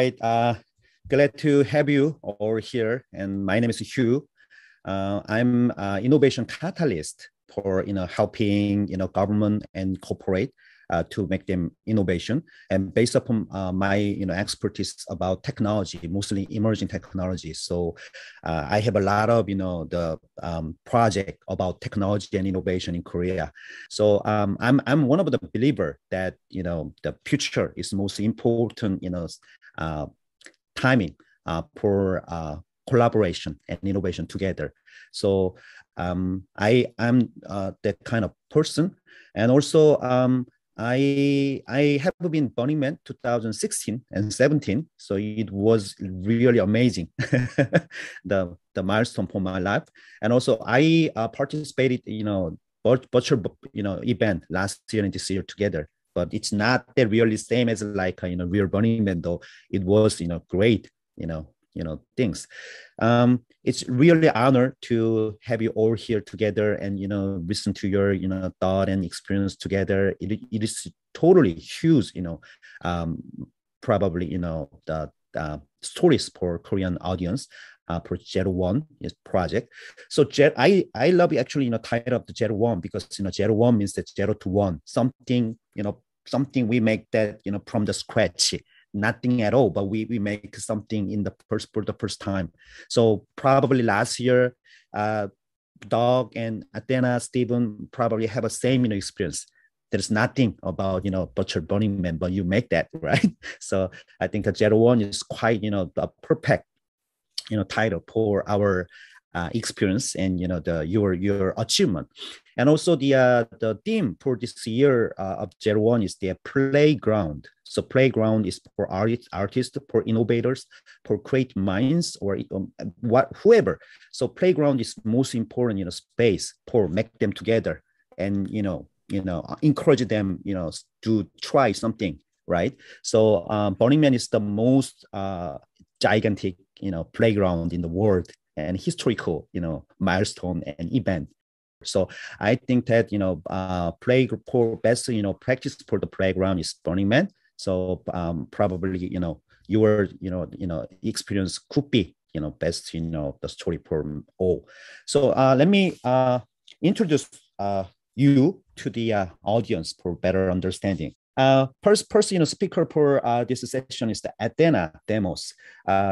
right. Glad to have you all here. And my name is Hugh. I'm innovation catalyst for helping government and corporate to make them innovation. And based upon my expertise about technology, mostly emerging technology. So I have a lot of the project about technology and innovation in Korea. So I'm one of the believer that the future is most important timing for collaboration and innovation together. So I am that kind of person, and also I have been Burning Man 2016 and 17, so it was really amazing, the milestone for my life. And also I participated virtual event last year and this year together. But it's not that really same as like real Burning Man, though it was great things. It's really honor to have you all here together and listen to your thought and experience together. It is totally huge, probably the stories for Korean audience for ZER01 project. So I love actually title of the ZER01 because ZER01 means that 0 to 1, something something we make that from the scratch. Nothing at all, but we make something for the first time. So probably last year, Doug and Athena, Stephen probably have a same experience. There's nothing about virtual Burning Man, but you make that, right? So I think the ZER01 is quite the perfect title for our experience and your achievement. And also the theme for this year of ZER01 is the playground. So playground is for artists, for innovators, for creative minds, or whoever. So playground is most important space for make them together and encourage them to try something, right? So Burning Man is the most gigantic playground in the world and historical milestone and event. So I think that play for best practice for the playground is Burning Man. So probably your experience could be best the story for all. So let me introduce you to the audience for better understanding. First speaker for this session is the Athena Demos.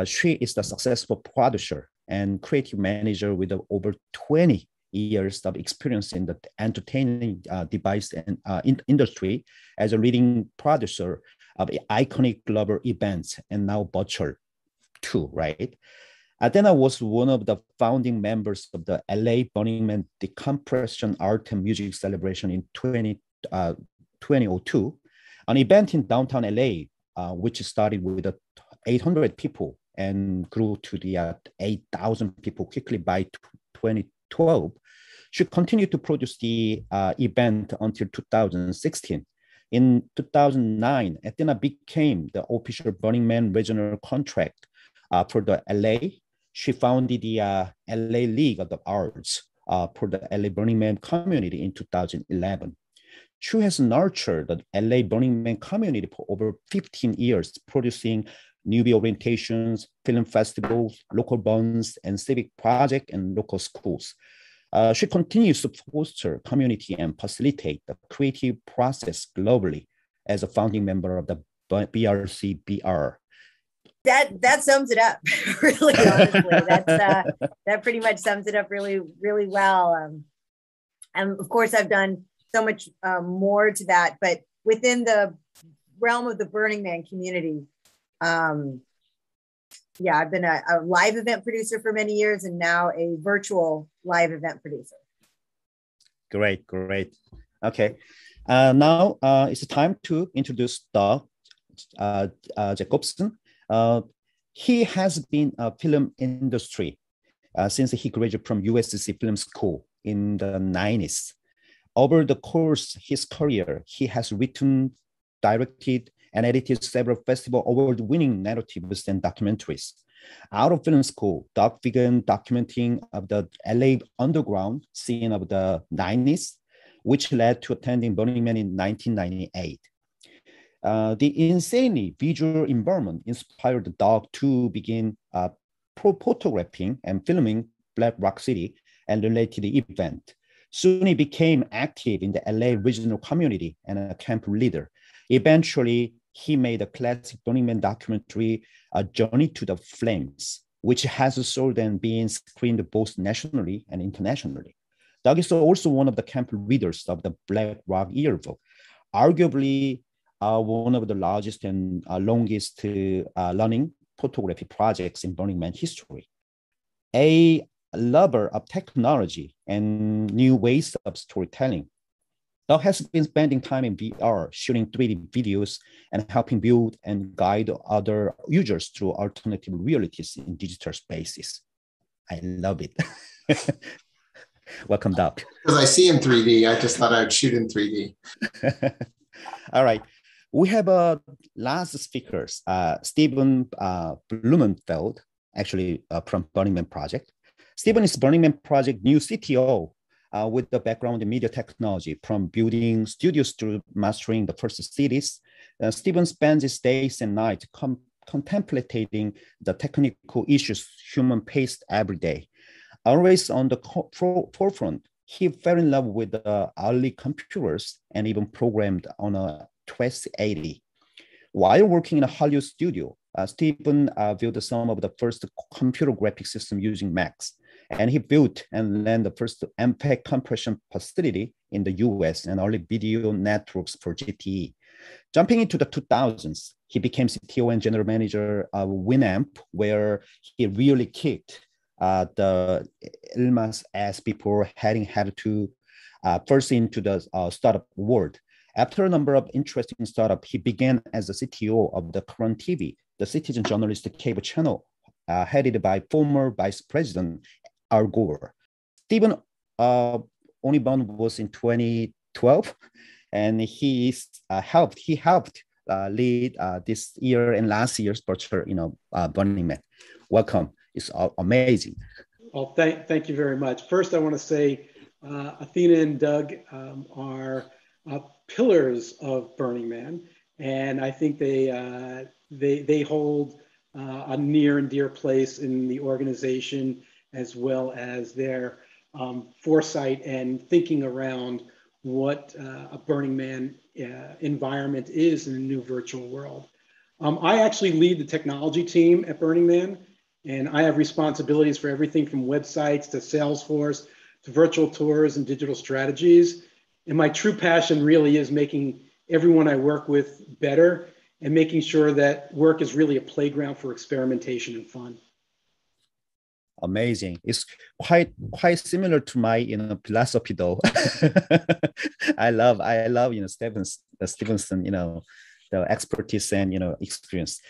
She is the successful producer and creative manager with over 20 years of experience in the entertainment device and industry as a leading producer of iconic global events and now virtual too, right? Athena was one of the founding members of the LA Burning Man Decompression Art and Music Celebration in 2002, an event in downtown LA, which started with 800 people and grew to the 8,000 people quickly by 2012. She continued to produce the event until 2016. In 2009, Athena became the official Burning Man regional contract for the LA. She founded the LA League of the Arts for the LA Burning Man community in 2011. She has nurtured the LA Burning Man community for over 15 years, producing newbie orientations, film festivals, local bonds, and civic projects and local schools. She continues to foster community and facilitate the creative process globally as a founding member of the BRCBR. That sums it up, really, honestly. That pretty much sums it up really, really well. And of course, I've done so much more to that, but within the realm of the Burning Man community, I've been a live event producer for many years and now a virtual live event producer. Great. Okay. Now it's time to introduce Doug Jacobson. He has been a film industry since he graduated from USC Film School in the 90s. Over the course of his career, he has written, directed, and edited several festival award-winning narratives and documentaries. Out of film school, Doug began documenting of the LA underground scene of the 90s, which led to attending Burning Man in 1998. The insanely visual environment inspired the dog to begin photographing and filming Black Rock City and related event. Soon he became active in the LA regional community and a camp leader. Eventually, he made a classic Burning Man documentary, A Journey to the Flames, which has sold and been screened both nationally and internationally. Doug is also one of the camp leaders of the Black Rock Yearbook, arguably one of the largest and longest running photography projects in Burning Man history. A lover of technology and new ways of storytelling, Doug has been spending time in VR, shooting 3D videos and helping build and guide other users through alternative realities in digital spaces. I love it. Welcome, Doug. Because I see in 3D, I just thought I'd shoot in 3D. All right. We have last speakers, Stephen Blumenfeld, actually from Burning Man Project. Stephen is Burning Man Project new CTO with the background in media technology, from building studios to mastering the first cities. Stephen spends his days and nights contemplating the technical issues humans face every day. Always on the forefront, he fell in love with the early computers and even programmed on a 2080. While working in a Hollywood studio, Stephen built some of the first computer graphics system using Macs, and he built and ran the first MPEG compression facility in the US and early video networks for GTE. Jumping into the 2000s, he became CTO and general manager of Winamp, where he really kicked the Elma's ass before heading to first into the startup world. After a number of interesting startups, he began as the CTO of the Current TV, the citizen journalist cable channel headed by former Vice President Al Gore. Stephen only born was in 2012, and he helped lead this year and last year's virtual, Burning Man. Welcome. It's amazing. Well, thank you very much. First, I want to say Athena and Doug are pillars of Burning Man, and I think they hold a near and dear place in the organization, as well as their foresight and thinking around what a Burning Man environment is in a new virtual world. I actually lead the technology team at Burning Man, and I have responsibilities for everything from websites to Salesforce to virtual tours and digital strategies. And my true passion really is making everyone I work with better and making sure that work is really a playground for experimentation and fun. Amazing. It's quite similar to my philosophy though. I love Stevenson, the expertise and experience.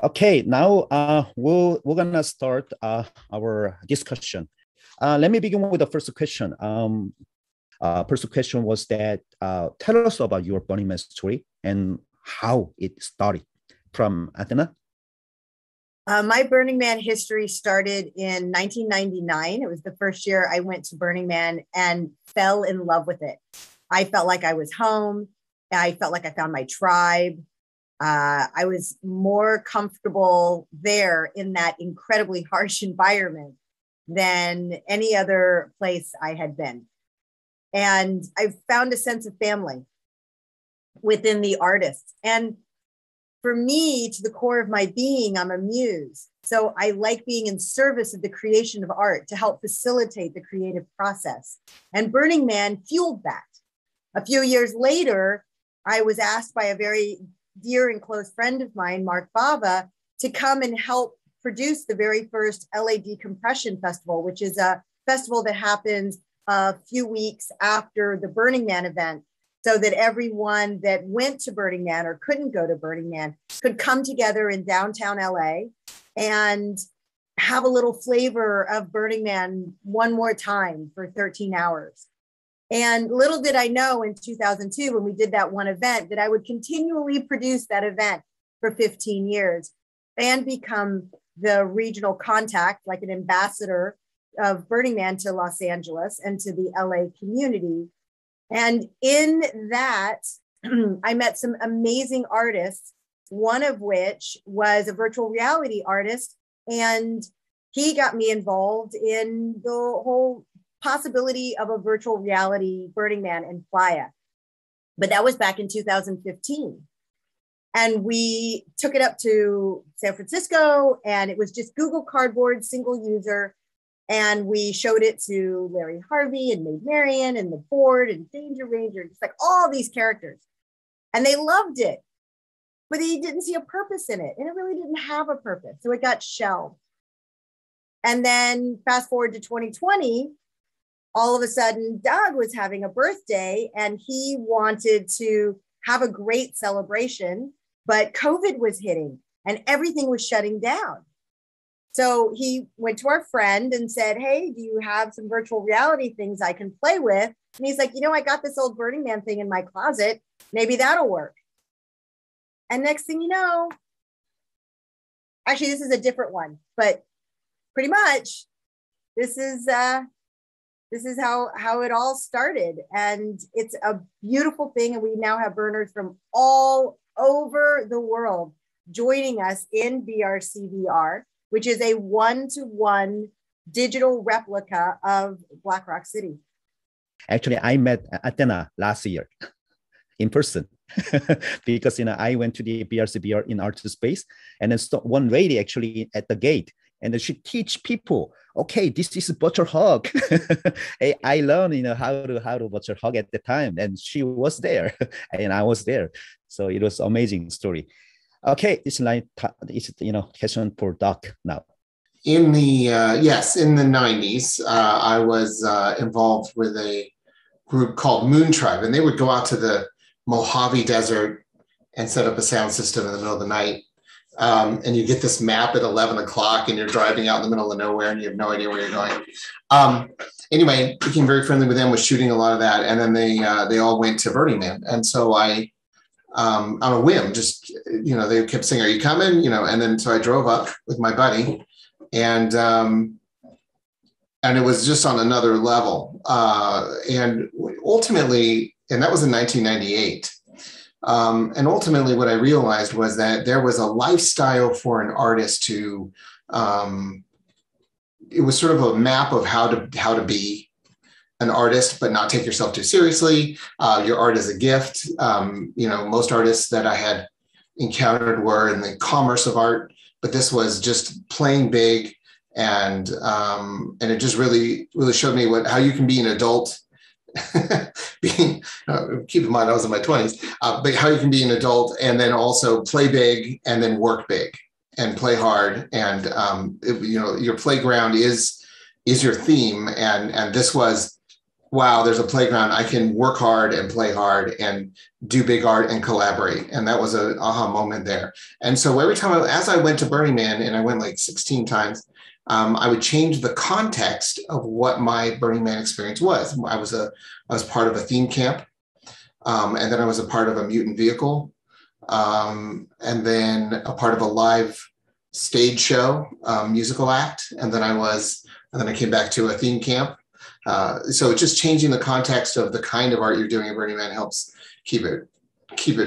Okay, now we're gonna start our discussion. Let me begin with the first question. First question was that tell us about your Burning Man story and how it started. From Athena. My Burning Man history started in 1999. It was the first year I went to Burning Man and fell in love with it. I felt like I was home. I felt like I found my tribe. I was more comfortable there in that incredibly harsh environment than any other place I had been. And I found a sense of family within the artists. And for me, to the core of my being, I'm a muse. So I like being in service of the creation of art to help facilitate the creative process. And Burning Man fueled that. A few years later, I was asked by a very dear and close friend of mine, Mark Bava, to come and help produce the very first LA Decompression Festival, which is a festival that happens a few weeks after the Burning Man event, so that everyone that went to Burning Man or couldn't go to Burning Man could come together in downtown LA and have a little flavor of Burning Man one more time for 13 hours. And little did I know in 2002, when we did that one event, that I would continually produce that event for 15 years and become the regional contact, like an ambassador of Burning Man to Los Angeles and to the LA community. And in that, I met some amazing artists, one of which was a virtual reality artist. And he got me involved in the whole possibility of a virtual reality Burning Man in Playa. But that was back in 2015. And we took it up to San Francisco, and it was just Google Cardboard, single user. And we showed it to Larry Harvey and Maid Marian and the board and Danger Ranger, just like all these characters. And they loved it, but they didn't see a purpose in it. And it really didn't have a purpose. So it got shelved. And then fast forward to 2020, all of a sudden, Doug was having a birthday and he wanted to have a great celebration, but COVID was hitting and everything was shutting down. So he went to our friend and said, hey, do you have some virtual reality things I can play with? And he's like, I got this old Burning Man thing in my closet. Maybe that'll work. And next thing you know, actually, this is a different one, but pretty much this is how it all started. And it's a beautiful thing. And we now have burners from all over the world joining us in VRCVR, which is a one-to-one digital replica of Black Rock City. Actually, I met Athena last year in person because I went to the BRCBR in art space, and then one lady actually at the gate, and then she teach people, okay, this is a butcher hug. I learned how to butcher hug at the time, and she was there and I was there, so it was amazing story. Okay, it's question for Doc now. In the in the 90s, I was involved with a group called Moon Tribe, and they would go out to the Mojave Desert and set up a sound system in the middle of the night. And you get this map at 11 o'clock and you're driving out in the middle of nowhere and you have no idea where you're going. Anyway, became very friendly with them, was shooting a lot of that. And then they all went to Burning Man. And so I, on a whim, just, they kept saying, are you coming? And then so I drove up with my buddy, and it was just on another level. And ultimately, and that was in 1998. And ultimately what I realized was that there was a lifestyle for an artist to, it was sort of a map of how to be an artist, but not take yourself too seriously. Your art is a gift. Most artists that I had encountered were in the commerce of art, but this was just playing big. And it just really, really showed me how you can be an adult. Keep in mind, I was in my 20s, but how you can be an adult and then also play big and then work big and play hard. And, your playground is your theme. And this was, wow, there's a playground. I can work hard and play hard and do big art and collaborate. And that was an aha moment there. And so every time, as I went to Burning Man, and I went like 16 times, I would change the context of what my Burning Man experience was. I was part of a theme camp, and then I was a part of a mutant vehicle, and then a part of a live stage show, musical act, and then I came back to a theme camp. So just changing the context of the kind of art you're doing at Burning Man helps keep it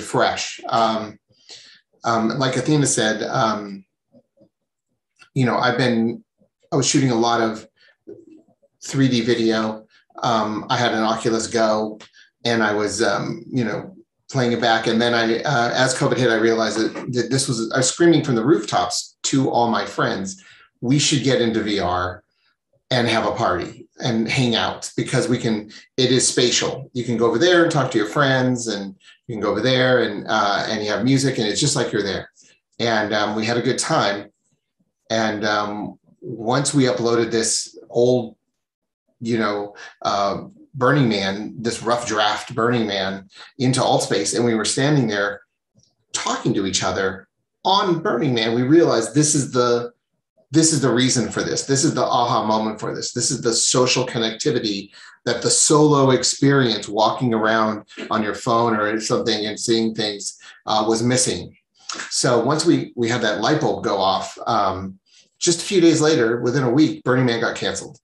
fresh. Like Athena said, I was shooting a lot of 3D video. I had an Oculus Go, and I was, playing it back. And then as COVID hit, I realized that I was screaming from the rooftops to all my friends, we should get into VR and have a party and hang out, because it is spatial. You can go over there and talk to your friends, and you can go over there and you have music, and it's just like you're there. And we had a good time. And once we uploaded this old, Burning Man, this rough draft Burning Man into Altspace, and we were standing there talking to each other on Burning Man, we realized this is the reason for this. This is the aha moment for this. This is the social connectivity that the solo experience, walking around on your phone or something and seeing things, was missing. So once we had that light bulb go off, just a few days later, within a week, Burning Man got canceled.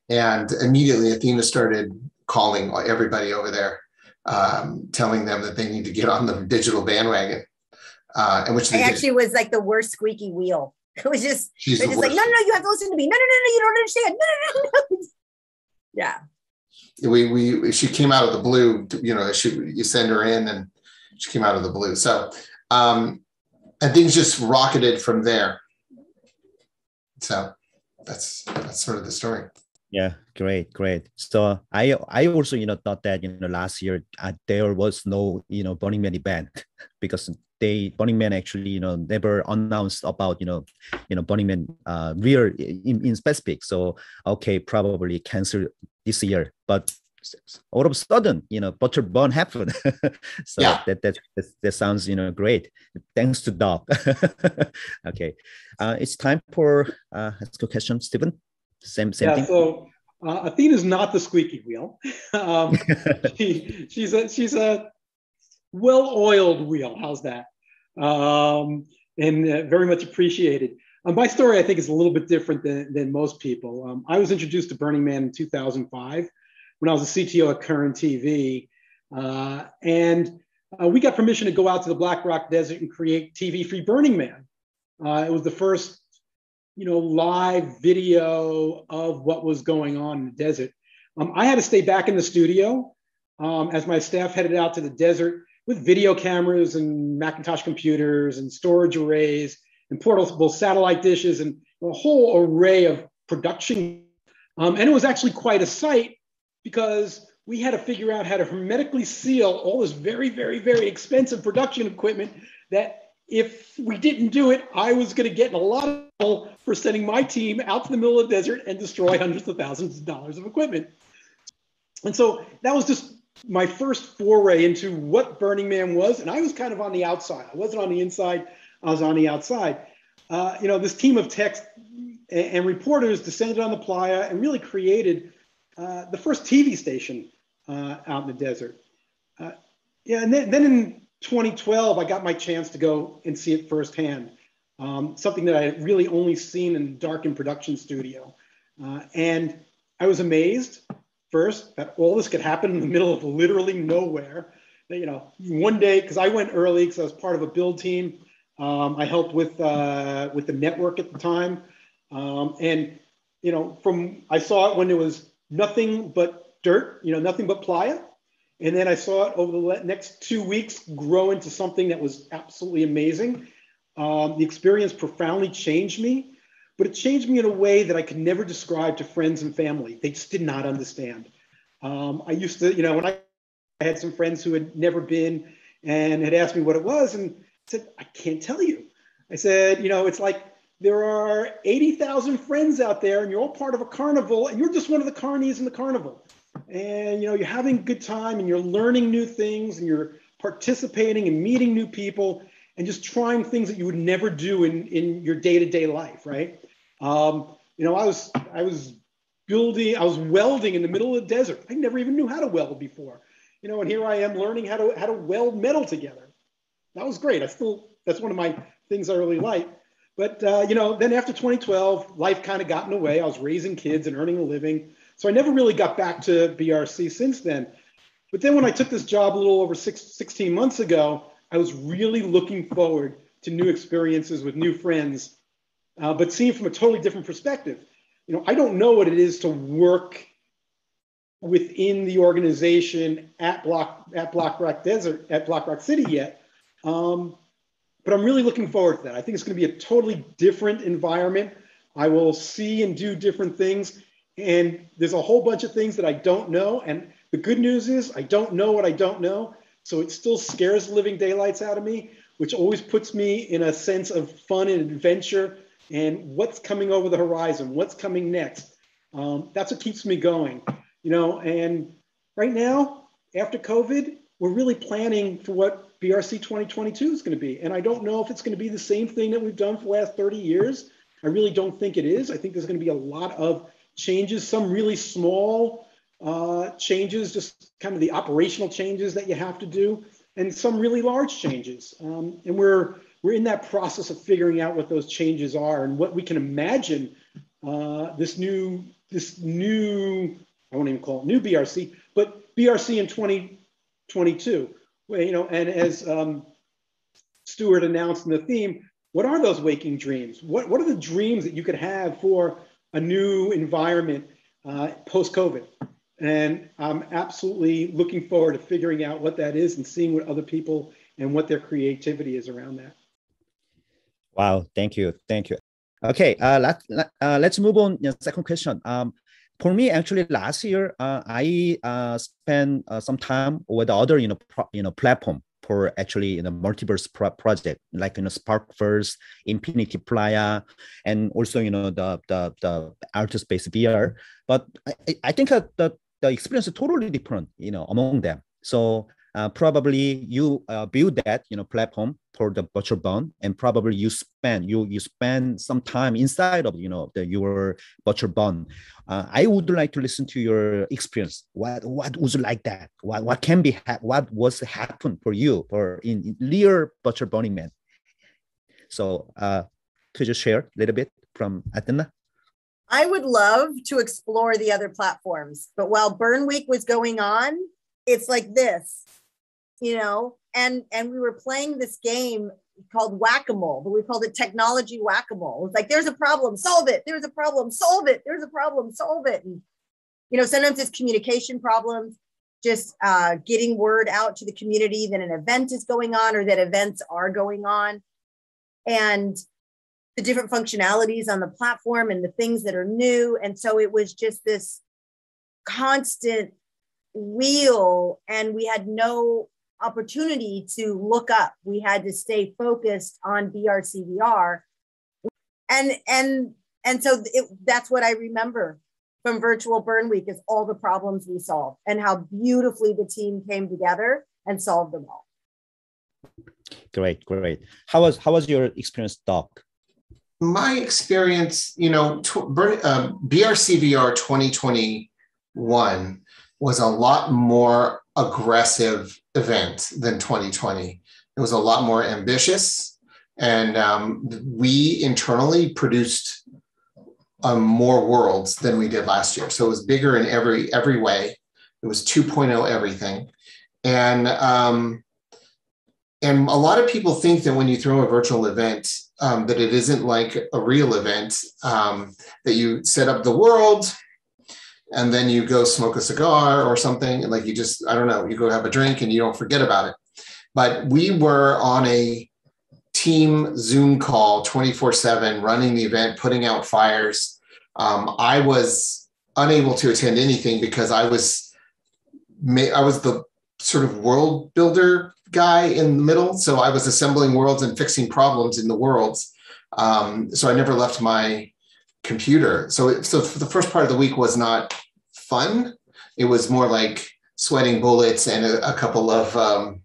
And immediately Athena started calling everybody over there. telling them that they need to get on the digital bandwagon. And which they actually was like the worst squeaky wheel. It was just, She's they're the just like, worst. no, you have to listen to me. No, you don't understand. No. Yeah. She came out of the blue, you send her in and she came out of the blue. So, and things just rocketed from there. So that's sort of the story. Yeah, great. So I also, thought that, last year there was no, Burning Man event because Burning Man actually, never announced about, Burning Man real in specific. So, okay, probably cancel this year, but all of a sudden, Butcher Burn happened. So yeah. that sounds, great. Thanks to Doc. Okay. It's time for let's go question, Stephen. Same thing. So Athena's not the squeaky wheel. She's a well-oiled wheel. How's that? And very much appreciated. My story, I think, is a little bit different than most people. I was introduced to Burning Man in 2005 when I was a CTO at Current TV. And we got permission to go out to the Black Rock Desert and create TV-free Burning Man. It was the first live video of what was going on in the desert. I had to stay back in the studio as my staff headed out to the desert with video cameras and Macintosh computers and storage arrays and portable satellite dishes and a whole array of production. And it was actually quite a sight because we had to figure out how to hermetically seal all this very, very, very expensive production equipment that if we didn't do it, I was going to get in a lot of trouble for sending my team out to the middle of the desert and destroy hundreds of thousands of dollars of equipment. And so that was just my first foray into what Burning Man was. And I was kind of on the outside. I wasn't on the inside. I was on the outside. This team of techs and reporters descended on the playa and really created the first TV station out in the desert. And then in 2012, I got my chance to go and see it firsthand. Something that I had really only seen in a darkened production studio. And I was amazed first that all this could happen in the middle of literally nowhere. One day, because I went early because I was part of a build team. I helped with the network at the time. I saw it when there was nothing but dirt, nothing but playa. And then I saw it over the next 2 weeks grow into something that was absolutely amazing. The experience profoundly changed me, but it changed me in a way that I could never describe to friends and family. They just did not understand. I used to, when I had some friends who had never been and had asked me what it was, and I said, I can't tell you. I said, it's like there are 80,000 friends out there and you're all part of a carnival and you're just one of the carnies in the carnival. And, you're having a good time and you're learning new things and you're participating and meeting new people and just trying things that you would never do in your day-to-day life, right? I was welding in the middle of the desert. I never even knew how to weld before, and here I am learning how to weld metal together. That was great. That's one of my things I really like. But, then after 2012, life kind of got in the way. I was raising kids and earning a living. So I never really got back to BRC since then. But then when I took this job a little over 16 months ago, I was really looking forward to new experiences with new friends, but seeing from a totally different perspective. I don't know what it is to work within the organization at Black Rock City yet. But I'm really looking forward to that. I think it's going to be a totally different environment. I will see and do different things. And there's a whole bunch of things that I don't know. And the good news is I don't know what I don't know. So it still scares the living daylights out of me, which always puts me in a sense of fun and adventure and what's coming over the horizon, what's coming next. That's what keeps me going, and right now, after COVID, we're really planning for what BRC 2022 is going to be. And I don't know if it's going to be the same thing that we've done for the last 30 years. I really don't think it is. I think there's going to be a lot of changes, some really small changes, just kind of the operational changes that you have to do, and some really large changes. And we're in that process of figuring out what those changes are and what we can imagine this new, I won't even call it new BRC, but BRC in 22. Well, you know, and as Stuart announced in the theme, what are those waking dreams? What are the dreams that you could have for a new environment post-COVID? And I'm absolutely looking forward to figuring out what that is and seeing what other people and what their creativity is around that. Wow, thank you. Okay, let's move on. Second question. For me, actually, last year I spent some time with other platform for actually multiverse project like Sparkverse, Infinity Playa, and also the Artist-based VR. But I think the experience is totally different among them. So probably you build that platform for the virtual bond, and probably you spend some time inside of your virtual bond. I would like to listen to your experience. What was like that? What can be what was happen for you for in real virtual Burning Man? So could you share a little bit from Athena? I would love to explore the other platforms, but while Burn Week was going on, it's like this, and we were playing this game called Whack-A-Mole, but we called it technology Whack-A-Mole. It's like, there's a problem, solve it. There's a problem, solve it. There's a problem, solve it. And, sometimes it's communication problems, just getting word out to the community that an event is going on or that events are going on. And the different functionalities on the platform and the things that are new. And so it was just this constant wheel, and we had no opportunity to look up. We had to stay focused on BRCVR. And so that's what I remember from Virtual Burn Week, is all the problems we solved and how beautifully the team came together and solved them all. Great. How was your experience, Doc? My experience, BRCVR 2021 was a lot more aggressive event than 2020. It was a lot more ambitious, and we internally produced more worlds than we did last year. So it was bigger in every way. It was 2.0 everything, and a lot of people think that when you throw a virtual event, that it isn't like a real event, that you set up the world and then you go smoke a cigar or something, and like you just, I don't know, you go have a drink and you don't forget about it. But we were on a team Zoom call 24/7, running the event, putting out fires. I was unable to attend anything because I was the sort of world builder guy in the middle. So I was assembling worlds and fixing problems in the worlds. So I never left my computer. So for the first part of the week was not fun. It was more like sweating bullets and a couple of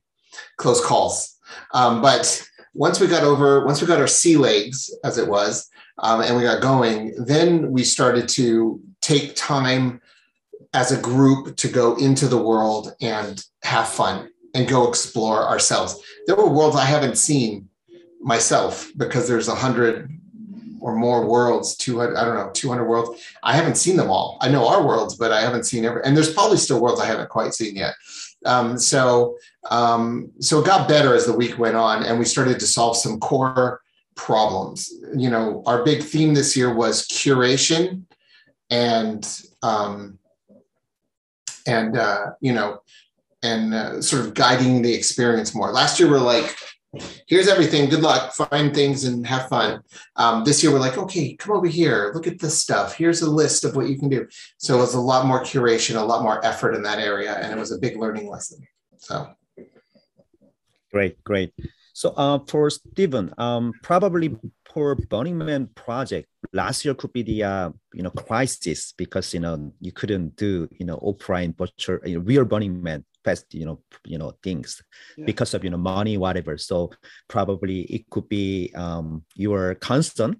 close calls. But once we got our sea legs, as it was, and we got going, then we started to take time as a group to go into the world and have fun and go explore ourselves. There were worlds I haven't seen myself, because there's 100 or more worlds, 200 worlds. I haven't seen them all. I know our worlds, but I haven't seen and there's probably still worlds I haven't quite seen yet. So it got better as the week went on, and we started to solve some core problems. Our big theme this year was curation and sort of guiding the experience more. Last year, we're like, here's everything, good luck, find things and have fun. This year, we're like, okay, come over here, look at this stuff. Here's a list of what you can do. So it was a lot more curation, a lot more effort in that area, and it was a big learning lesson. So great. So for Stephen, probably for Burning Man project, last year could be the crisis, because you couldn't do offline virtual real Burning Man fest things, because of money, whatever. So probably it could be your concern.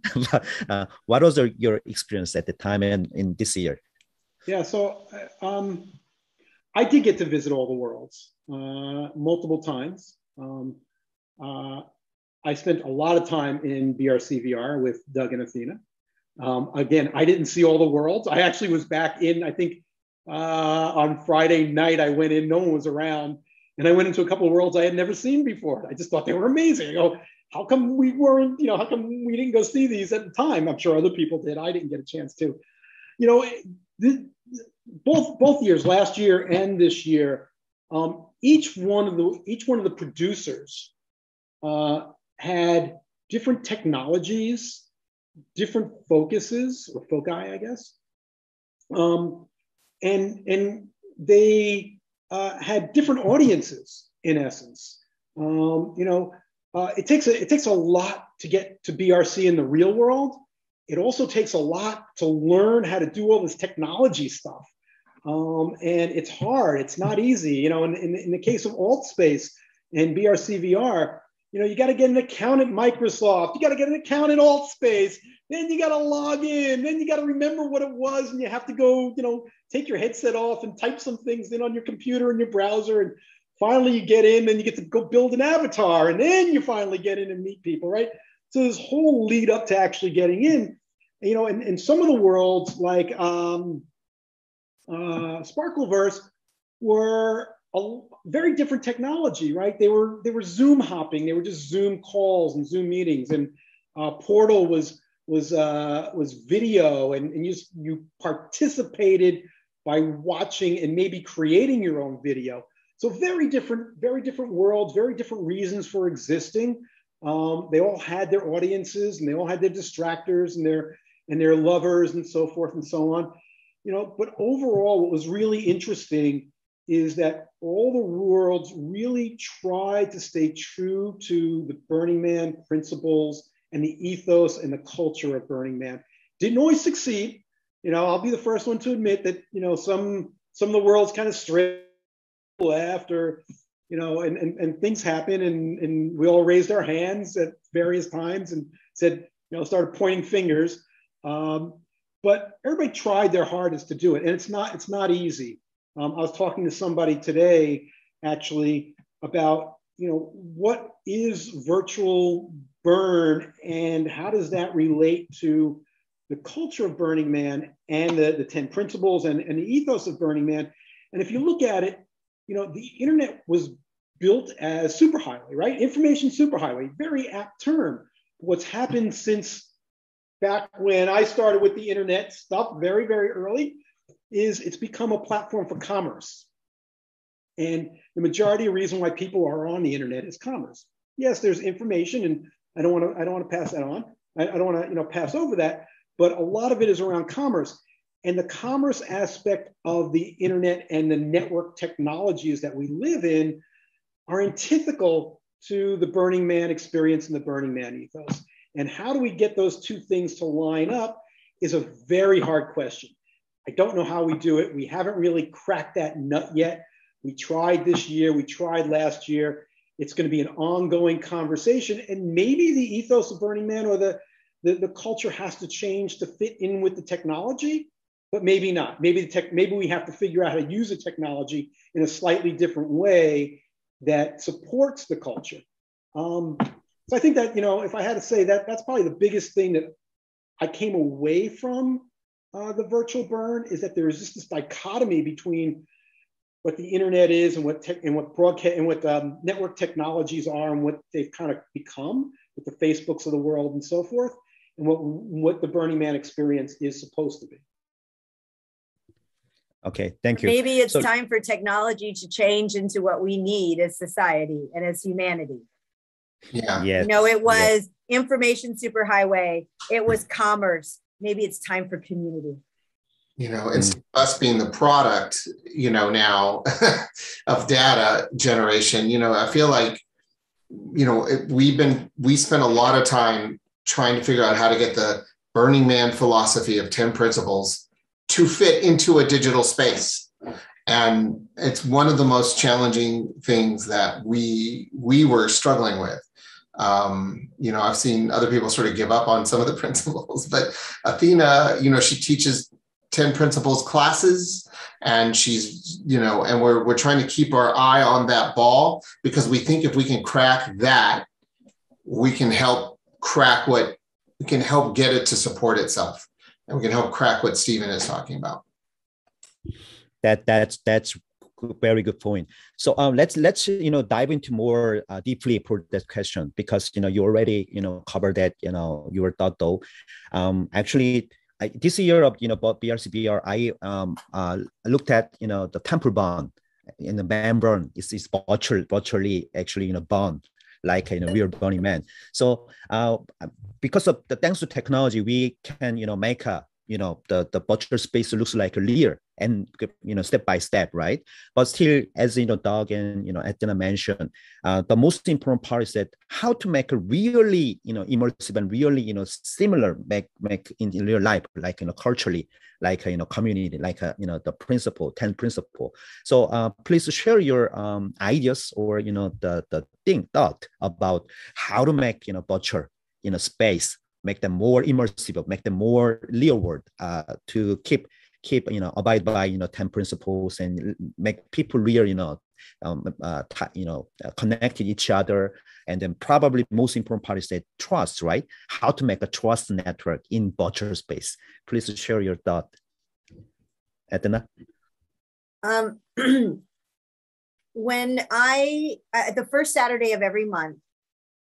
What was your experience at the time and in this year? Yeah, so I did get to visit all the worlds multiple times. I spent a lot of time in BRCVR with Doug and Athena. Again, I didn't see all the worlds. I actually was back in, I think on Friday night, I went in, no one was around. And I went into a couple of worlds I had never seen before. I just thought they were amazing. I go, how come we weren't, you know, how come we didn't go see these at the time? I'm sure other people did. I didn't get a chance to. You know, both years, last year and this year, each one of the producers had different technologies, different focuses or foci, I guess, and they had different audiences in essence. You know, it takes a lot to get to BRC in the real world. It also takes a lot to learn how to do all this technology stuff. And it's hard, it's not easy. You know, in the case of AltSpace and BRC VR, you know, you got to get an account at Microsoft, you got to get an account at AltSpace, then you got to log in, then you got to remember what it was, and you have to go, you know, take your headset off and type some things in on your computer and your browser, and finally you get in, then you get to go build an avatar, and then you finally get in and meet people, right? So this whole lead up to actually getting in, you know, and some of the worlds like Sparkleverse were a very different technology, right? They were Zoom hopping. They were just Zoom calls and Zoom meetings. And Portal was video, and you participated by watching and maybe creating your own video. So very different worlds, very different reasons for existing. They all had their audiences, and they all had their distractors and their lovers and so forth and so on. You know, but overall, what was really interesting is that all the worlds really tried to stay true to the Burning Man principles and the ethos and the culture of Burning Man. Didn't always succeed. You know, I'll be the first one to admit that, you know, some of the worlds kind of strayed after, you know, and things happen, and we all raised our hands at various times and said, you know, started pointing fingers. But everybody tried their hardest to do it, and it's not easy. I was talking to somebody today, actually, about, you know, what is virtual burn and how does that relate to the culture of Burning Man and the 10 principles and the ethos of Burning Man. And if you look at it, you know, the internet was built as superhighway, right? Information superhighway, very apt term. What's happened since back when I started with the internet stuff very, very early is it's become a platform for commerce. And the majority of reason why people are on the internet is commerce. Yes, there's information, and I don't want to pass that on. I don't want to, you know, pass over that, but a lot of it is around commerce. And the commerce aspect of the internet and the network technologies that we live in are antithetical to the Burning Man experience and the Burning Man ethos. And how do we get those two things to line up is a very hard question. I don't know how we do it. We haven't really cracked that nut yet. We tried this year, we tried last year. It's going to be an ongoing conversation. And maybe the ethos of Burning Man or the culture has to change to fit in with the technology, but maybe not. Maybe we have to figure out how to use the technology in a slightly different way that supports the culture. So I think that, you know, if I had to say that, that's probably the biggest thing that I came away from the virtual burn, is that there is just this dichotomy between what the internet is and what broadcast and what network technologies are and what they've kind of become with the Facebooks of the world and so forth, and what the Burning Man experience is supposed to be. Okay, thank you. Maybe it's time for technology to change into what we need as society and as humanity. Yeah. Yes. You know, it was information superhighway. It was commerce. Maybe it's time for community. You know, it's us being the product, you know, now of data generation. You know, I feel like, you know, we spent a lot of time trying to figure out how to get the Burning Man philosophy of 10 principles to fit into a digital space. And it's one of the most challenging things that we were struggling with. You know, I've seen other people sort of give up on some of the principles, but Athena, you know, she teaches 10 principles classes, and she's, you know, and we're trying to keep our eye on that ball, because we think if we can crack that, we can help get it to support itself, and we can help crack what Stephen is talking about. That's very good point. So let's dive into more deeply for that question, because you already covered that your thought though. Actually, this year of about BRCBR, I looked at the temple bond in the membrane is virtually actually bond like real Burning Man. So because of thanks to technology, we can make a the virtual space looks like real and step by step, right? But still, as Doug and Edna mentioned, the most important part is that how to make a really immersive and really similar make in real life, like culturally, like community, like the principle 10 principle. So please share your ideas or the thought about how to make virtual space, make them more immersive, make them more real world, to keep abide by 10 principles and make people real connected each other. And then probably most important part is that trust, right? How to make a trust network in virtual space. Please share your thought, Edna. When the first Saturday of every month,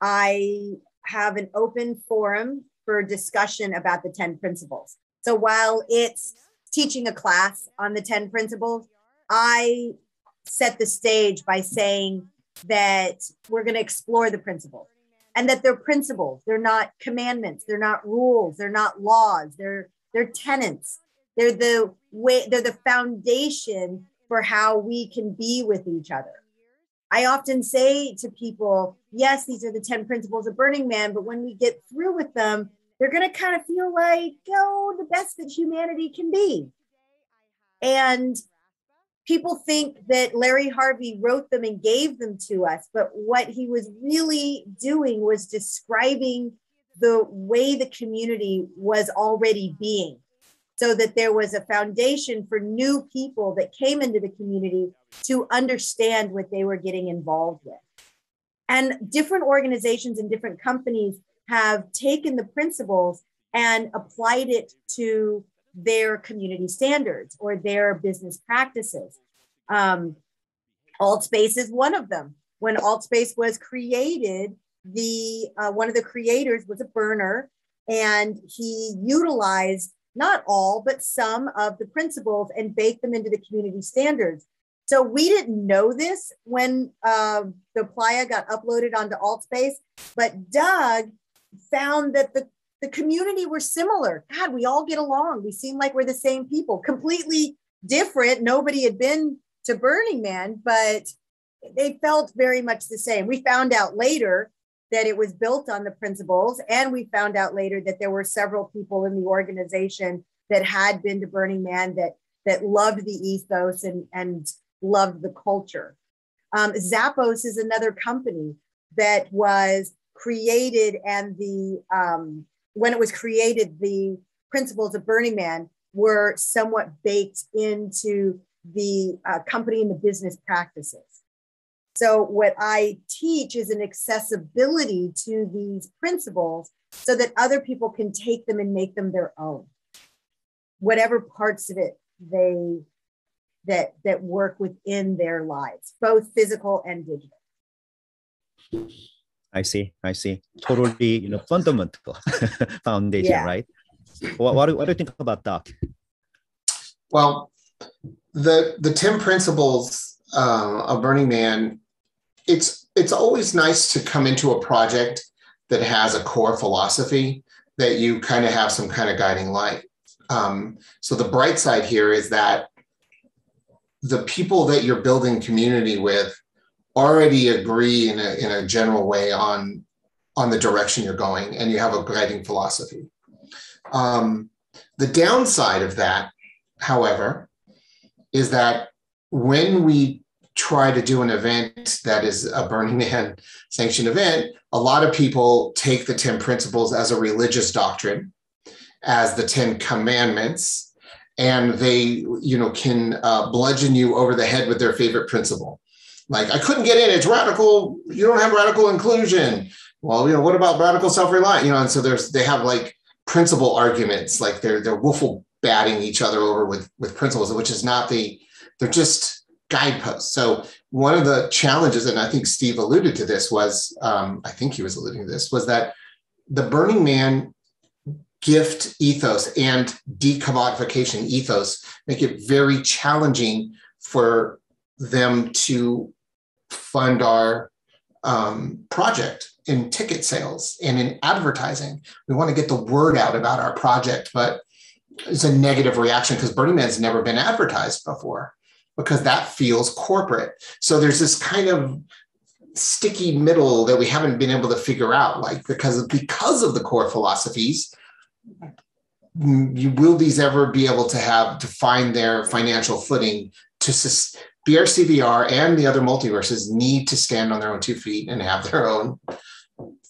I have an open forum for discussion about the 10 principles. So while it's teaching a class on the 10 principles, I set the stage by saying that we're going to explore the principles, and that they're principles. They're not commandments. They're not rules. They're not laws. They're tenets. They're the way. They're the foundation for how we can be with each other. I often say to people, yes, these are the 10 principles of Burning Man, but when we get through with them, they're going to kind of feel like, the best that humanity can be. And people think that Larry Harvey wrote them and gave them to us, but what he was really doing was describing the way the community was already being, so that there was a foundation for new people that came into the community to understand what they were getting involved with. And different organizations and different companies have taken the principles and applied it to their community standards or their business practices. AltSpace is one of them. When AltSpace was created, one of the creators was a burner, and he utilized not all, but some of the principles and baked them into the community standards. So we didn't know this when the Playa got uploaded onto AltSpace, but Doug found that the community were similar. God, we all get along. We seem like we're the same people, completely different. Nobody had been to Burning Man, but they felt very much the same. We found out later that it was built on the principles, and we found out later that there were several people in the organization that had been to Burning Man that loved the ethos and loved the culture. Zappos is another company that was created, and when it was created, the principles of Burning Man were somewhat baked into the company and the business practices. So what I teach is an accessibility to these principles so that other people can take them and make them their own, whatever parts of it that work within their lives, both physical and digital. I see. Totally, fundamental foundation, yeah. Right? What do you think about that? Well, the 10 principles of Burning Man, it's always nice to come into a project that has a core philosophy that you kind of have some kind of guiding light. So the bright side here is that the people that you're building community with already agree in a general way on the direction you're going, and you have a guiding philosophy. The downside of that, however, is that when we try to do an event that is a Burning Man sanctioned event, a lot of people take the 10 principles as a religious doctrine, as the 10 commandments, and they, can bludgeon you over the head with their favorite principle. Like, I couldn't get in, it's radical, you don't have radical inclusion. Well, what about radical self-reliance? And so they have like principle arguments, like they're wiffle batting each other over with principles, which is not they're just guideposts. So one of the challenges, and I think Steve alluded to this, was, I think he was alluding to this, was that the Burning Man gift ethos and decommodification ethos make it very challenging for them to fund our project in ticket sales and in advertising. We want to get the word out about our project, but it's a negative reaction because Burning Man's never been advertised before because that feels corporate. So there's this kind of sticky middle that we haven't been able to figure out, like because of the core philosophies. Will these ever be able to find their financial footing to BRCVR and the other multiverses need to stand on their own 2 feet and have their own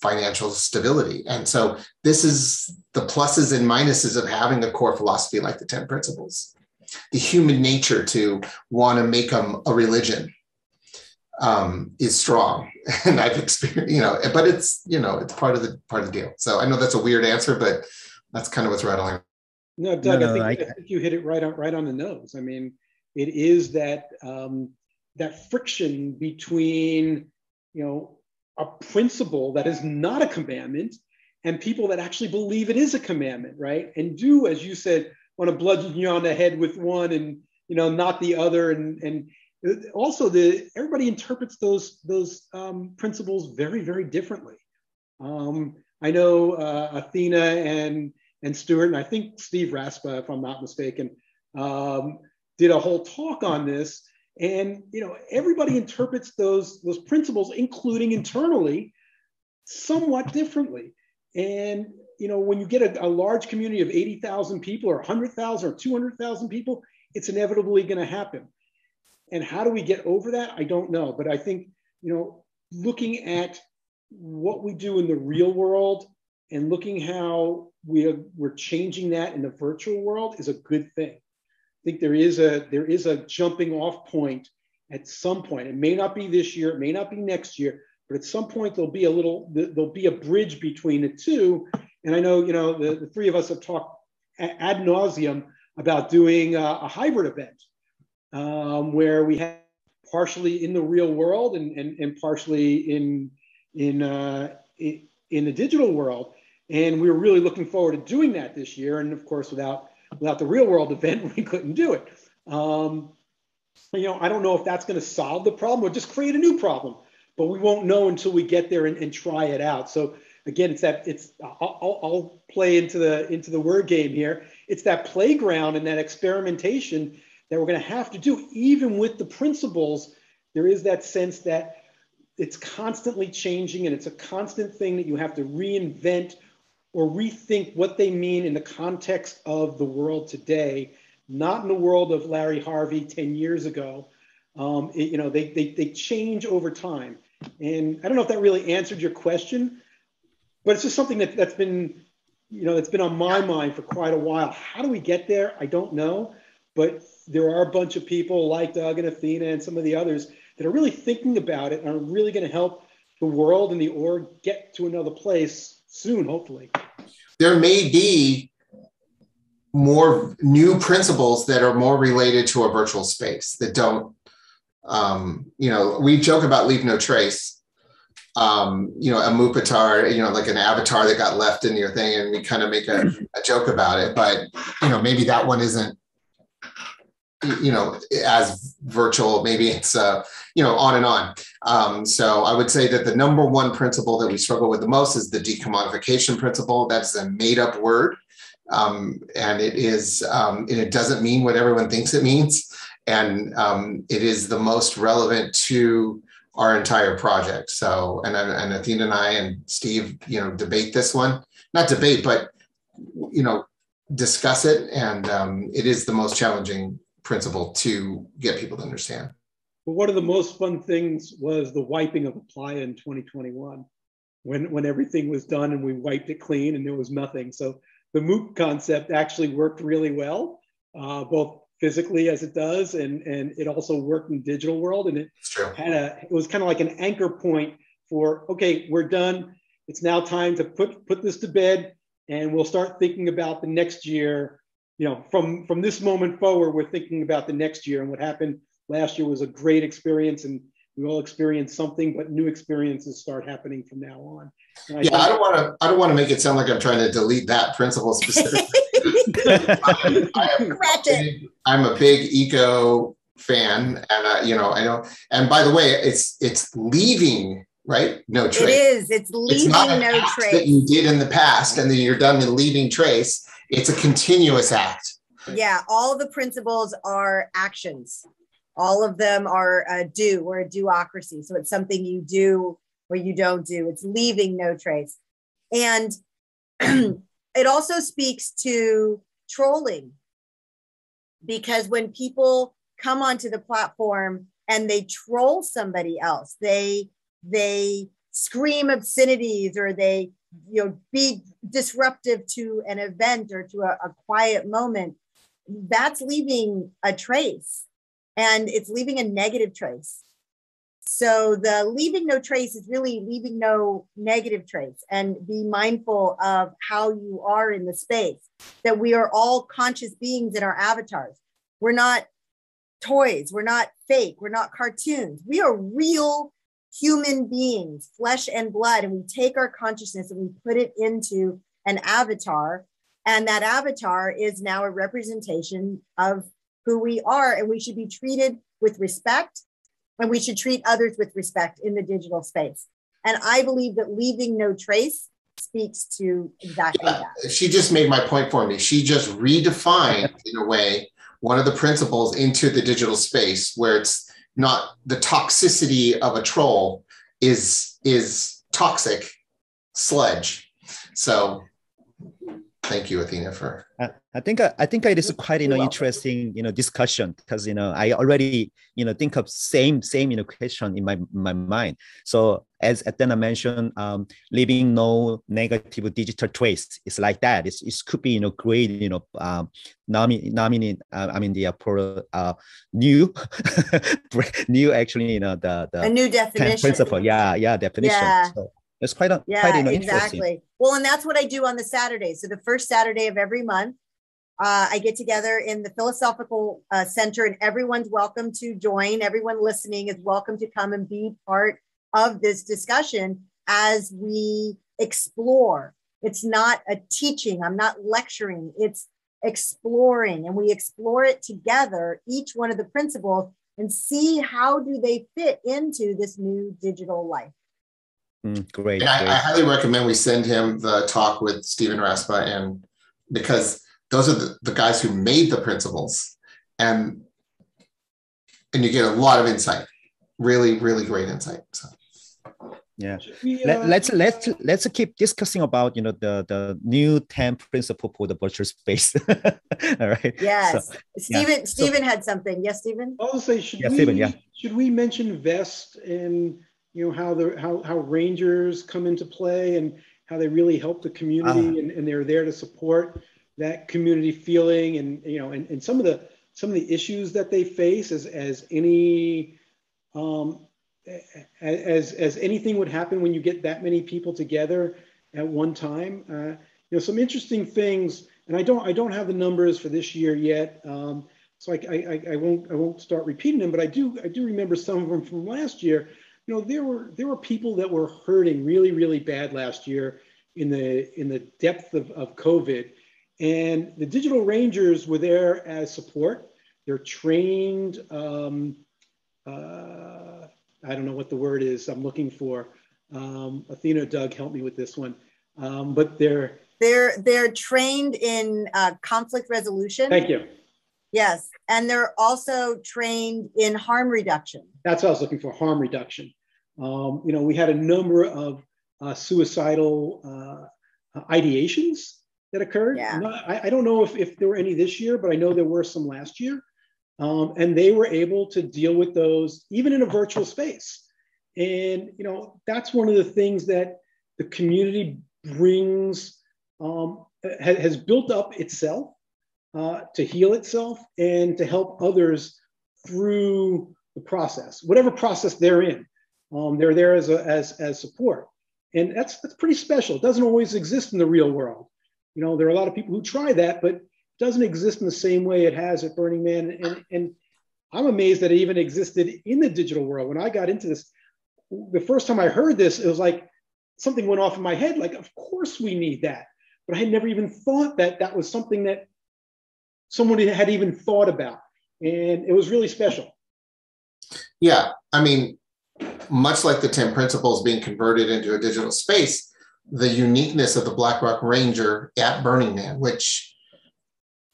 financial stability. And so this is the pluses and minuses of having a core philosophy like the 10 principles. The human nature to want to make them a religion is strong. And I've experienced, but it's part of the deal. So I know that's a weird answer, but that's kind of what's rattling. No, Doug, I think you hit it right on the nose. I mean, it is that that friction between, a principle that is not a commandment and people that actually believe it is a commandment, right? And do, as you said, want to bludgeon you on the head with one and, not the other. And also everybody interprets those principles very, very differently. I know Athena and Stuart, and I think Steve Raspa, if I'm not mistaken, did a whole talk on this. And everybody interprets those principles, including internally, somewhat differently. And when you get a large community of 80,000 people or 100,000 or 200,000 people, it's inevitably going to happen. And how do we get over that? I don't know. But I think, looking at what we do in the real world and looking how we're changing that in the virtual world is a good thing. I think there is a jumping off point at some point. It may not be this year, it may not be next year, but at some point there'll be a bridge between the two. And I know, the three of us have talked ad nauseum about doing a hybrid event where we have partially in the real world and partially in the digital world. And we were really looking forward to doing that this year. And of course, without the real world event, we couldn't do it. I don't know if that's going to solve the problem or just create a new problem, but we won't know until we get there and try it out. So again, I'll play into the word game here. It's that playground and that experimentation that we're going to have to do. Even with the principles, there is that sense that it's constantly changing and it's a constant thing that you have to reinvent or rethink what they mean in the context of the world today, not in the world of Larry Harvey 10 years ago. They change over time. And I don't know if that really answered your question, but it's just something that's been on my mind for quite a while. How do we get there? I don't know, but there are a bunch of people like Doug and Athena and some of the others that are really thinking about it and are really going to help the world and the org get to another place soon, hopefully. There may be more new principles that are more related to a virtual space that don't, we joke about leave no trace, a Mupatar, like an avatar that got left in your thing, and we kind of make a joke about it, but, maybe that one isn't, as virtual, maybe it's, on and on. So I would say that the number one principle that we struggle with the most is the decommodification principle. That's a made up word. And it is, and it doesn't mean what everyone thinks it means. And it is the most relevant to our entire project. So, and Athena and I and Steve, debate this one, not debate, but, discuss it. And it is the most challenging principle to get people to understand. But one of the most fun things was the wiping of Playa in 2021, when everything was done and we wiped it clean and there was nothing. So the MOOC concept actually worked really well, both physically as it does, and it also worked in the digital world. And it was kind of like an anchor point for, okay, we're done. It's now time to put this to bed, and we'll start thinking about the next year. From this moment forward, we're thinking about the next year and what happened last year was a great experience, and we all experienced something, but new experiences start happening from now on. Yeah, I don't want to make it sound like I'm trying to delete that principle specifically. I'm a big eco fan, and you know, I know. And by the way, it's leaving, right? No trace. It is. It's leaving no trace that you did in the past, and then you're done with leaving trace. It's a continuous act. Yeah, all the principles are actions. All of them are a do or a do-ocracy. So it's something you do or you don't do. It's leaving no trace. And it also speaks to trolling, because when people come onto the platform and they troll somebody else, they scream obscenities, or they, you know, be disruptive to an event or to a quiet moment, that's leaving a trace, and it's leaving a negative trace. So the leaving no trace is really leaving no negative trace, and be mindful of how you are in the space, that we are all conscious beings in our avatars. We're not toys. We're not fake. We're not cartoons. We are real human beings, flesh and blood. And we take our consciousness and we put it into an avatar. And that avatar is now a representation of who we are. And we should be treated with respect, and we should treat others with respect in the digital space. And I believe that leaving no trace speaks to exactly that. She just made my point for me. She just redefined, in a way, one of the principles into the digital space, where it's not the toxicity of a troll is toxic sludge. So thank you, Athena, for. I think it is quite interesting discussion, because I already think of same question in my mind. So as Athena mentioned, leaving no negative digital trace, it's like that. It could be great nominate for new new actually the a new definition principle definition. Yeah. So it's quite interesting. Exactly. Well, and that's what I do on the Saturday. So the first Saturday of every month, I get together in the Philosophical Center, and everyone's welcome to join. Everyone listening is welcome to come and be part of this discussion as we explore. It's not a teaching. I'm not lecturing. It's exploring, and we explore it together, each one of the principles, and see how do they fit into this new digital life. Great. And I highly recommend we send him the talk with Stephen Raspa, and because those are the guys who made the principles, and you get a lot of insight, really, really great insight. So. Yeah, let's keep discussing about the new 10 principle for the virtual space. All right. Yes. So, Stephen had something. Yes, Stephen. I'll say, should we mention VEST and how Rangers come into play, and how they really help the community, and they're there to support that community feeling, and and some of the issues that they face as any as anything would happen when you get that many people together at one time. Some interesting things, and I don't have the numbers for this year yet, so I won't start repeating them, but I do remember some of them from last year. There were people that were hurting really, really bad last year in the depth of COVID. And the Digital Rangers were there as support. They're trained, I don't know what the word is I'm looking for. Athena, Doug, help me with this one. But they're trained in conflict resolution. Thank you. Yes, and they're also trained in harm reduction. That's what I was looking for, harm reduction. We had a number of suicidal ideations that occurred. Yeah. I don't know if there were any this year, but I know there were some last year. And they were able to deal with those even in a virtual space. And, that's one of the things that the community brings, has built up itself to heal itself and to help others through the process, whatever process they're in. They're there as support. And that's pretty special. It doesn't always exist in the real world. There are a lot of people who try that, but it doesn't exist in the same way it has at Burning Man. And I'm amazed that it even existed in the digital world. When I got into this, the first time I heard this, it was like something went off in my head. Like, of course we need that. But I had never even thought that that was something that someone had even thought about. And it was really special. Yeah, I mean, much like the 10 principles being converted into a digital space, the uniqueness of the Black Rock Ranger at Burning Man, which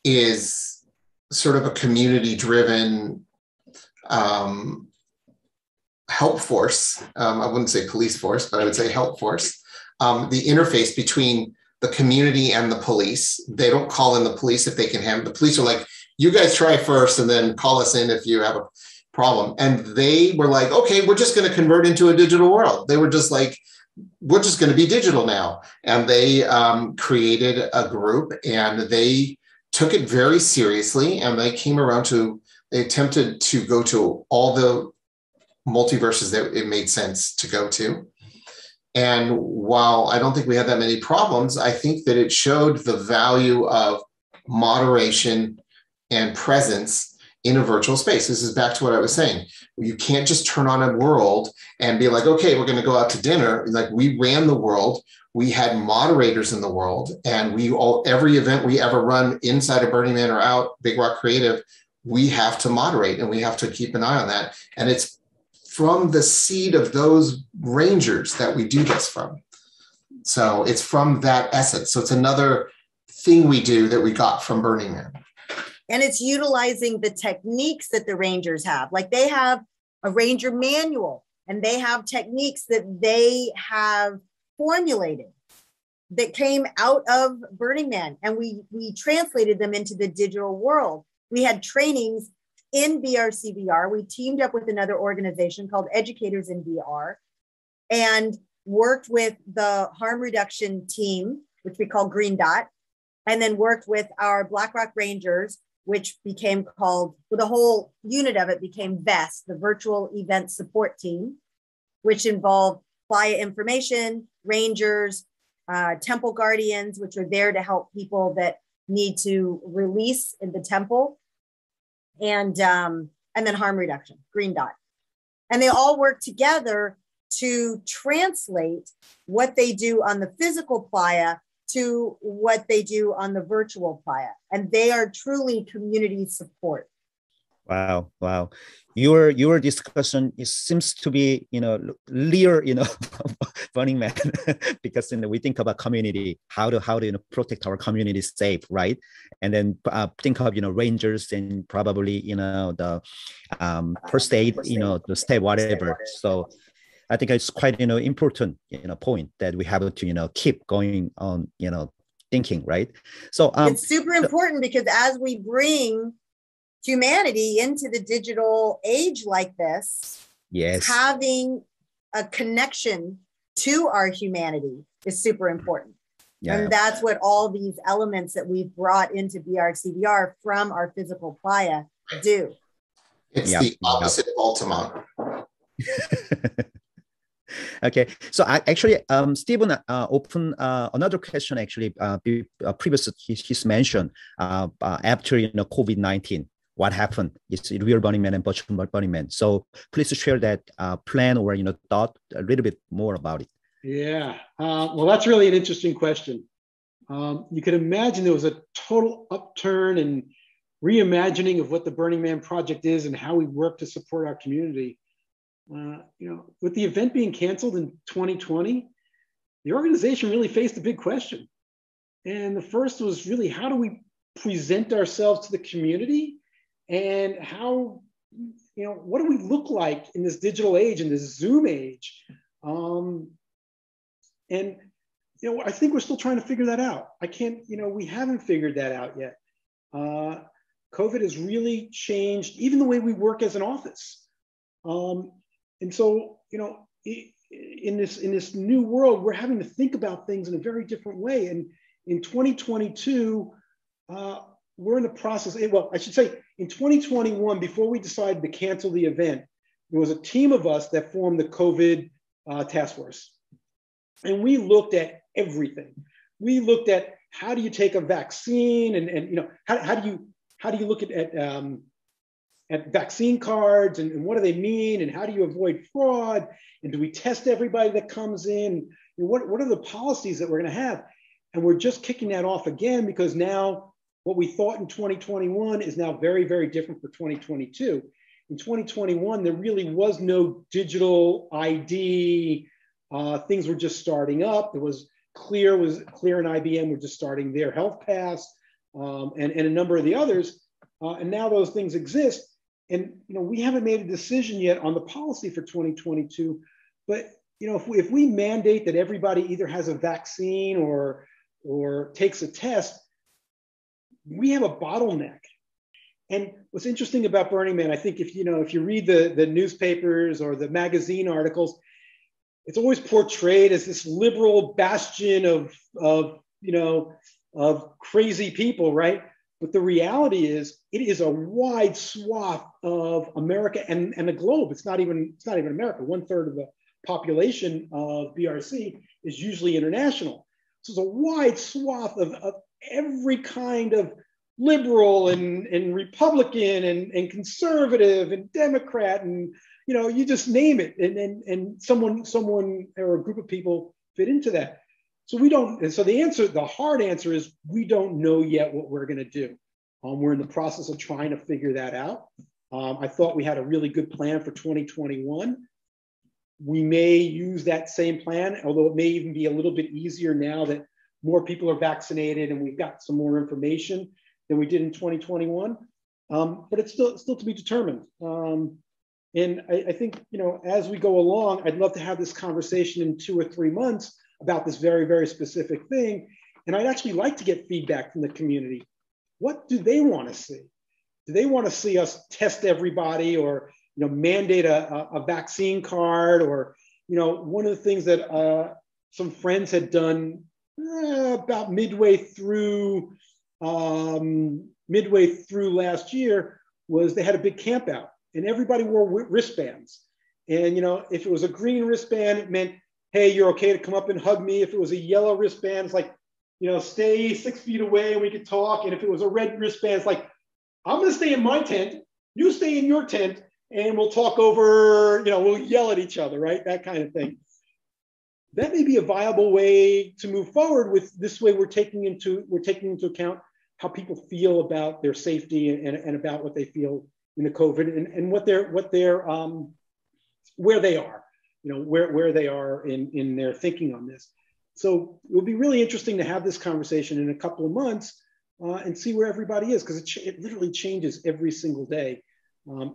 is sort of a community-driven help force. I wouldn't say police force, but I would say help force. The interface between the community and the police. They don't call in the police if they can handle. The police are like, you guys try first and then call us in if you have a problem. And they were like, okay, we're just going to convert into a digital world. They were just like, we're just going to be digital now. And they created a group and they took it very seriously. And they came around to, they attempted to go to all the multiverses that it made sense to go to. And while I don't think we had that many problems, I think that it showed the value of moderation and presence in a virtual space. This is back to what I was saying. You can't just turn on a world and be like, okay, we're going to go out to dinner. Like, we ran the world. We had moderators in the world, and every event we ever run inside of Burning Man or out, Big Rock Creative, we have to moderate and we have to keep an eye on that. And it's from the seed of those Rangers that we do this from. So it's from that essence. So it's another thing we do that we got from Burning Man. And it's utilizing the techniques that the Rangers have. Like, they have a Ranger manual and they have techniques that they have formulated that came out of Burning Man. And we translated them into the digital world. We had trainings in BRCVR. We teamed up with another organization called Educators in VR and worked with the harm reduction team, which we call Green Dot, and then worked with our Black Rock Rangers, which became called, well, the whole unit of it became VEST, the Virtual Event Support Team, which involved Playa Information, Rangers, Temple Guardians, which are there to help people that need to release in the temple, and then harm reduction, Green Dot. And they all work together to translate what they do on the physical playa to what they do on the virtual playa. And they are truly community support. Wow, wow. Your discussion, it seems to be, clear, Burning Man, because we think about community, how to protect our community safe, right? And then think of Rangers and probably the first aid, the step whatever. So I think it's quite important point that we have to keep going on thinking, right? So it's super important, because as we bring humanity into the digital age like this, yes, having a connection to our humanity is super important. Yeah. And that's what all these elements that we've brought into BRCVR from our physical playa do. It's the opposite of Altamont. Okay, so actually, Stephen opened another question. Actually, previously he's mentioned after COVID-19, what happened? It's real Burning Man and virtual Burning Man. So please share that plan or thought a little bit more about it. Yeah, well, that's really an interesting question. You could imagine there was a total upturn and reimagining of what the Burning Man project is and how we work to support our community. With the event being canceled in 2020, the organization really faced a big question. And the first was really, how do we present ourselves to the community? And how, what do we look like in this digital age, in this Zoom age? I think we're still trying to figure that out. We haven't figured that out yet. COVID has really changed even the way we work as an office. And so, in this new world, we're having to think about things in a very different way. And in 2022, we're in the process. Well, I should say in 2021, before we decided to cancel the event, there was a team of us that formed the COVID task force. And we looked at everything. We looked at, how do you take a vaccine, and how do you look at at vaccine cards and what do they mean and how do you avoid fraud and do we test everybody that comes in? And what are the policies that we're going to have? And we're just kicking that off again because now what we thought in 2021 is now very, very different for 2022. In 2021, there really was no digital ID. Things were just starting up. There was Clear and IBM were just starting their health pass and a number of the others. And now those things exist. And we haven't made a decision yet on the policy for 2022. But if we mandate that everybody either has a vaccine or takes a test, we have a bottleneck. And what's interesting about Burning Man, I think if you read the newspapers or the magazine articles, it's always portrayed as this liberal bastion of crazy people, right? But the reality is, it is a wide swath of America and the globe. It's not even America. 1/3 of the population of BRC is usually international. So it's a wide swath of every kind of liberal and Republican and conservative and Democrat and you just name it, and someone or a group of people fit into that. So we don't. And so the hard answer is we don't know yet what we're going to do. We're in the process of trying to figure that out. I thought we had a really good plan for 2021. We may use that same plan, although it may even be a little bit easier now that more people are vaccinated and we've got some more information than we did in 2021. But it's still to be determined. And I think, as we go along, I'd love to have this conversation in 2 or 3 months about this very, very specific thing. And I'd actually like to get feedback from the community. What do they want to see? Do they want to see us test everybody or, mandate a vaccine card? Or, one of the things that some friends had done about midway through last year was they had a big camp out. And everybody wore wristbands. And, if it was a green wristband, it meant, hey, you're okay to come up and hug me. If it was a yellow wristband, it's like, stay 6 feet away and we could talk. And if it was a red wristband, it's like, I'm going to stay in my tent, you stay in your tent, and we'll talk over, we'll yell at each other, right? That kind of thing. That may be a viable way to move forward with this way. We're taking into account how people feel about their safety and about what they feel in the COVID and where they are, where they are in their thinking on this. So it will be really interesting to have this conversation in a couple of months and see where everybody is, because it literally changes every single day.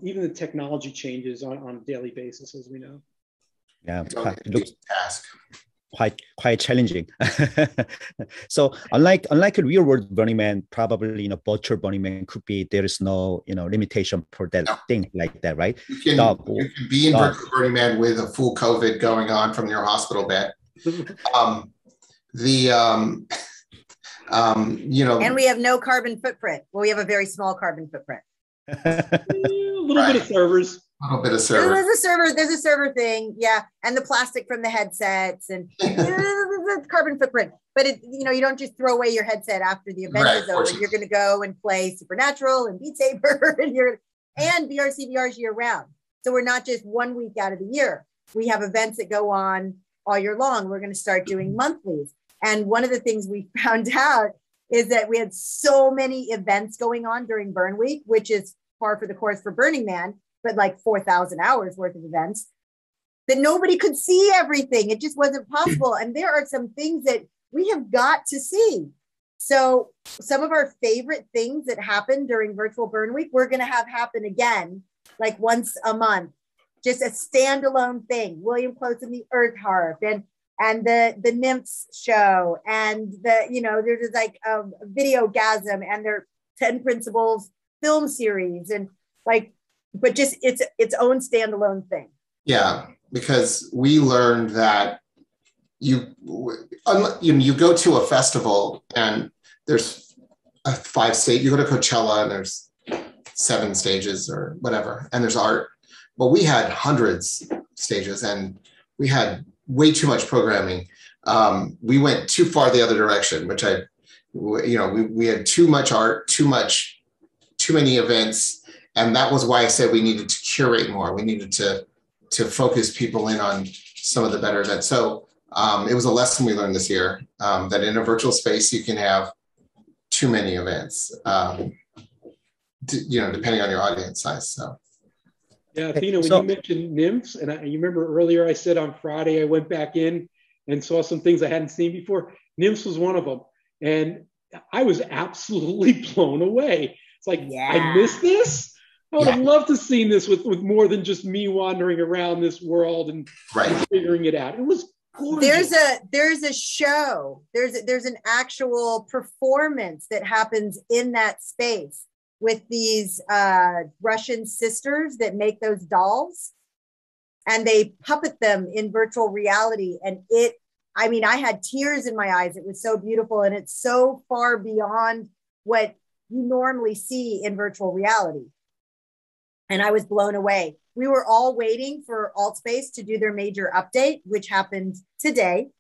Even the technology changes on a daily basis, as we know. Yeah, it looks quite challenging. So unlike a real world Burning Man, probably virtual Burning Man could be, there is no limitation for that thing like that, right? You can be in virtual Burning Man with a full COVID going on from your hospital bed. And we have no carbon footprint. Well, we have a very small carbon footprint. A little bit of servers. A little bit of server. There's a server thing, yeah, and the plastic from the headsets and the carbon footprint. But you don't just throw away your headset after the event is over. You're going to go and play Supernatural and Beat Saber and BRCBRs year round. So we're not just 1 week out of the year. We have events that go on all year long. We're going to start doing monthlies. And one of the things we found out is that we had so many events going on during Burn Week, which is par for the course for Burning Man, but like 4,000 hours worth of events, that nobody could see everything. It just wasn't possible. And there are some things that we have got to see. So some of our favorite things that happen during virtual Burn Week, we're going to have happen again, like once a month, just a standalone thing. William Close and the Earth Harp and the Nymphs show. And there's like a Videogasm and their 10 Principles film series and but just its own standalone thing. Yeah, because we learned that you go to a festival and there's 5 stages. You go to Coachella and there's 7 stages or whatever, and there's art. But we had hundreds of stages and we had way too much programming. We went too far the other direction, which we had too much art, too many events. And that was why I said we needed to curate more. We needed to focus people in on some of the better events. So it was a lesson we learned this year, that in a virtual space, you can have too many events, depending on your audience size. So. Yeah, Athena, when you mentioned nymphs, and you remember earlier I said on Friday I went back in and saw some things I hadn't seen before. Nymphs was one of them. And I was absolutely blown away. It's like, I missed this? I would have loved to see this with more than just me wandering around this world and figuring it out. It was gorgeous. There's a show. There's an actual performance that happens in that space with these Russian sisters that make those dolls, and they puppet them in virtual reality. And I had tears in my eyes. It was so beautiful. And it's so far beyond what you normally see in virtual reality. And I was blown away. We were all waiting for AltSpace to do their major update, which happened today.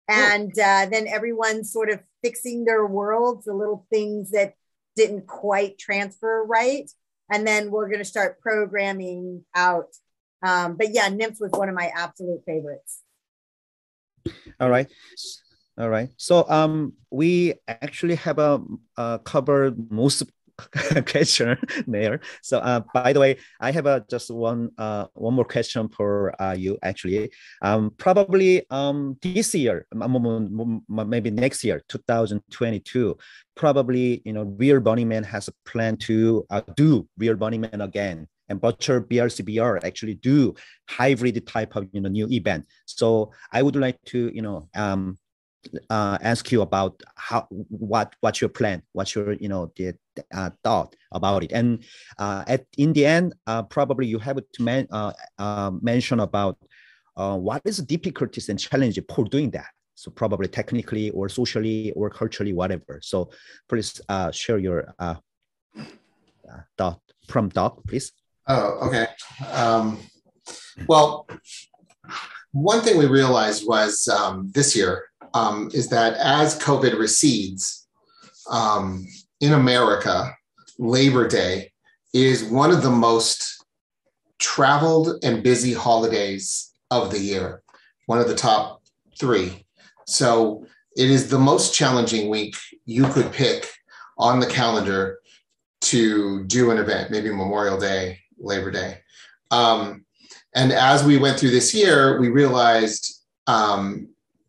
And then everyone's sort of fixing their worlds, the little things that didn't quite transfer right. And then we're going to start programming out. But yeah, Nymphs was one of my absolute favorites. All right. So we actually have covered most question there. So by the way, I have just one more question for you actually. Probably this year, maybe next year, 2022, probably Real Burning Man has a plan to do Real Burning Man again. And virtual BRCBR actually do hybrid type of new event. So I would like to ask you about what's your plan, what's your thought about it, and in the end, probably you have to mention about what is the difficulties and challenges for doing that. So probably technically or socially or culturally, whatever. So please share your thought from Doc, please. Oh, okay. Well, one thing we realized was this year is that as COVID recedes, in America, Labor Day is one of the most traveled and busy holidays of the year, one of the top 3. So it is the most challenging week you could pick on the calendar to do an event, maybe Memorial Day, Labor Day. And as we went through this year, we realized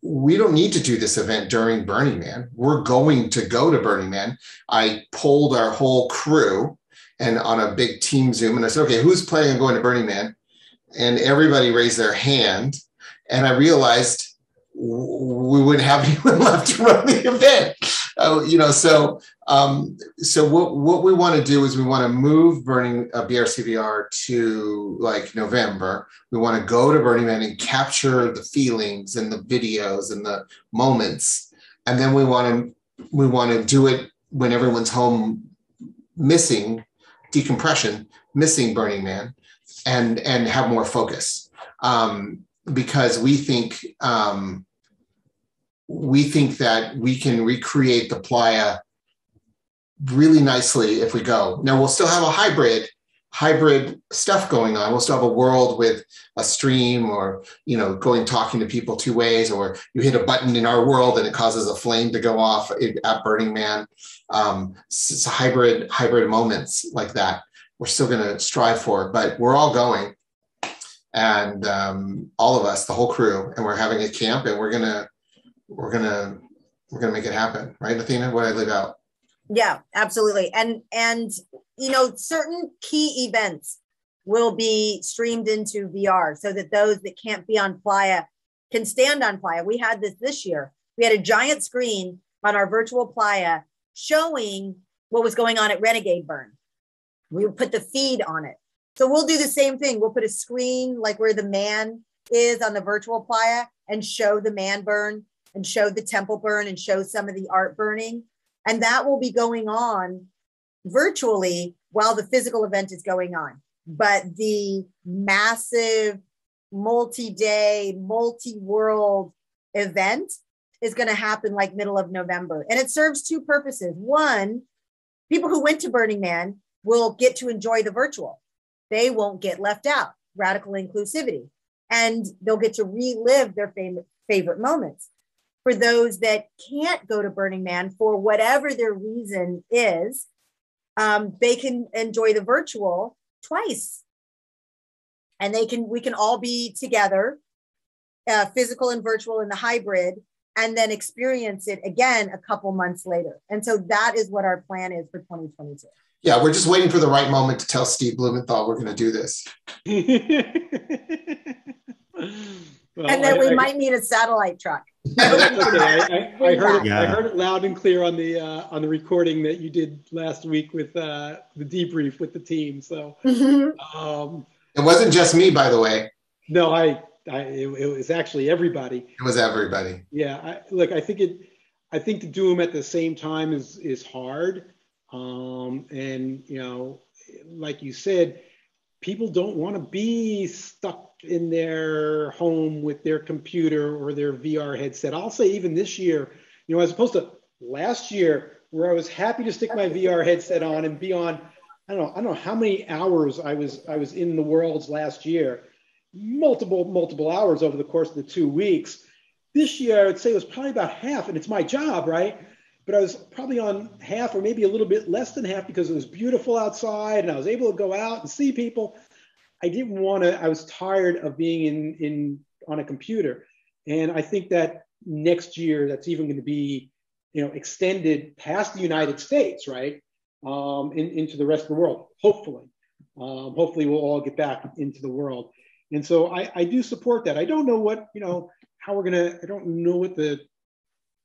we don't need to do this event during Burning Man. We're going to go to Burning Man. I polled our whole crew and on a big team Zoom, and I said, okay, who's planning on going to Burning Man? And everybody raised their hand. And I realized we wouldn't have anyone left to run the event. So what we want to do is we want to move BRCBR to like November. We want to go to Burning Man and capture the feelings and the videos and the moments, and then we want to do it when everyone's home, missing decompression, missing Burning Man, and have more focus, because we think that we can recreate the playa really nicely if we go. Now we'll still have a hybrid stuff going on. We'll still have a world with a stream or, talking to people 2 ways, or you hit a button in our world and it causes a flame to go off at Burning Man. It's hybrid moments like that. We're still going to strive for, but we're all going, and all of us, the whole crew, and we're having a camp, and we're gonna make it happen, right, Athena? What did I leave out? Yeah, absolutely. And certain key events will be streamed into VR so that those that can't be on playa can stand on playa. We had this year. We had a giant screen on our virtual playa showing what was going on at Renegade Burn. We would put the feed on it. So we'll do the same thing. We'll put a screen like where the man is on the virtual playa and show the man burn and show the temple burn and show some of the art burning. And that will be going on virtually while the physical event is going on. But the massive multi-day, multi-world event is going to happen like middle of November. And it serves 2 purposes. One, people who went to Burning Man will get to enjoy the virtual. They won't get left out. Radical inclusivity. And they'll get to relive their favorite moments. For those that can't go to Burning Man for whatever their reason is, they can enjoy the virtual twice. And we can all be together, physical and virtual in the hybrid, and then experience it again a couple months later. And so that is what our plan is for 2022. Yeah, we're just waiting for the right moment to tell Steve Blumenthal we're going to do this. Well, and then we might need a satellite truck. Okay. I heard it loud and clear on the recording that you did last week with the debrief with the team. So it wasn't just me, by the way. No, it was actually everybody. It was everybody. Yeah, I think to do them at the same time is hard. And you know, like you said, people don't want to be stuck in their home with their computer or their VR headset. I'll say even this year, you know, as opposed to last year where I was happy to stick my VR headset on and be on, I don't know how many hours I was in the worlds last year, multiple hours over the course of the 2 weeks. This year, I would say it was probably about half, and it's my job, right? But I was probably on half or maybe a little bit less than half because it was beautiful outside and I was able to go out and see people. I was tired of being on a computer. And I think that next year that's even going to be, you know, extended past the United States, right? Into the rest of the world, hopefully. Hopefully we'll all get back into the world. And so I do support that. I don't know what, you know, I don't know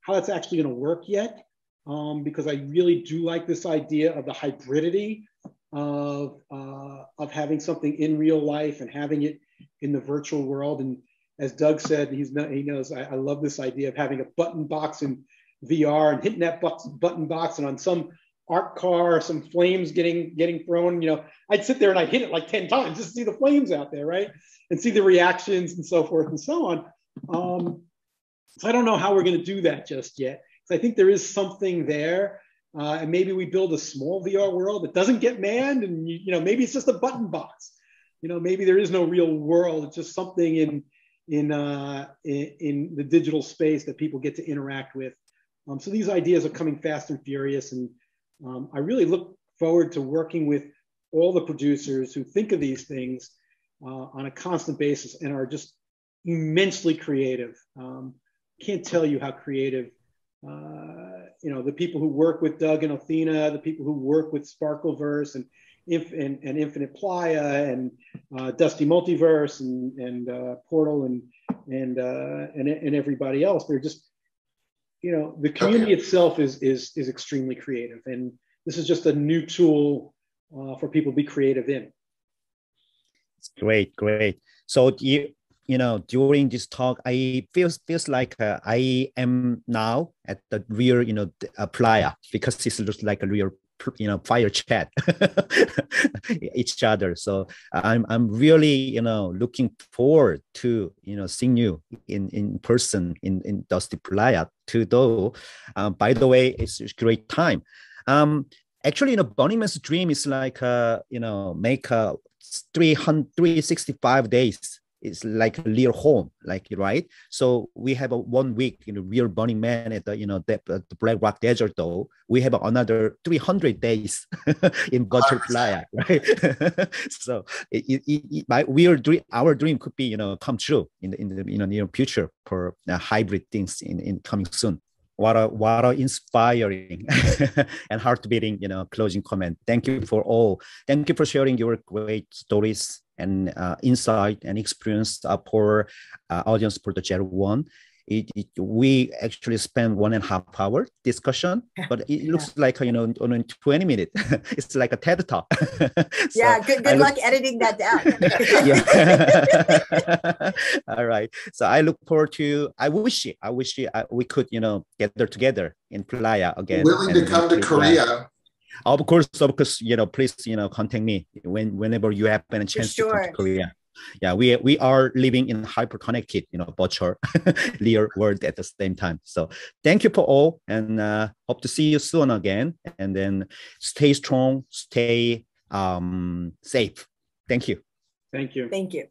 how that's actually going to work yet. Because I really do like this idea of the hybridity of having something in real life and having it in the virtual world. And as Doug said, he knows I love this idea of having a button box in VR and hitting that button box, and on some art car, some flames getting thrown. You know, I'd sit there and I'd hit it like 10 times just to see the flames out there, right? And see the reactions and so forth and so on. So I don't know how we're going to do that just yet. So I think there is something there, and maybe we build a small VR world that doesn't get manned, and you know, maybe it's just a button box. You know, maybe there is no real world; it's just something in the digital space that people get to interact with. So these ideas are coming fast and furious, and I really look forward to working with all the producers who think of these things on a constant basis and are just immensely creative. Can't tell you how creative. You know, the people who work with Doug and Athena, the people who work with Sparkleverse and Infinite Playa and Dusty Multiverse and Portal and everybody else. They're just, you know, the community itself is extremely creative, and this is just a new tool for people to be creative in. It's great. So you know, during this talk, I feels like I am now at the real, you know, playa, because this looks like a real, you know, fire chat each other. So I'm really, you know, looking forward to, you know, seeing you in person in Dusty Playa too. Though, by the way, it's a great time. Actually, you know, Burning Man's dream is like, you know, make 365 days. It's like a real home, like, right? So we have a 1 week in a real Burning Man at the, you know, the Black Rock Desert. Though we have another 300 days in virtual playa, right? So our dream could be, you know, come true in the you know, near future for hybrid things in coming soon. What a inspiring and heart-beating, you know, closing comment. Thank you for sharing your great stories and insight and experience for audience for the ZER01. We actually spent 1.5 hour discussion, but it looks like, you know, only 20 minutes. It's like a TED talk. So yeah, good luck editing that down. All right. So I look forward to. I wish we could, you know, gather together in Playa again. Willing to come to Korea. Of course, you know, please, you know, contact me whenever you have a chance to come to Korea. Yeah, we are living in hyper-connected, virtual, real world at the same time. So thank you for all, and hope to see you soon again. And then stay strong, stay safe. Thank you. Thank you. Thank you.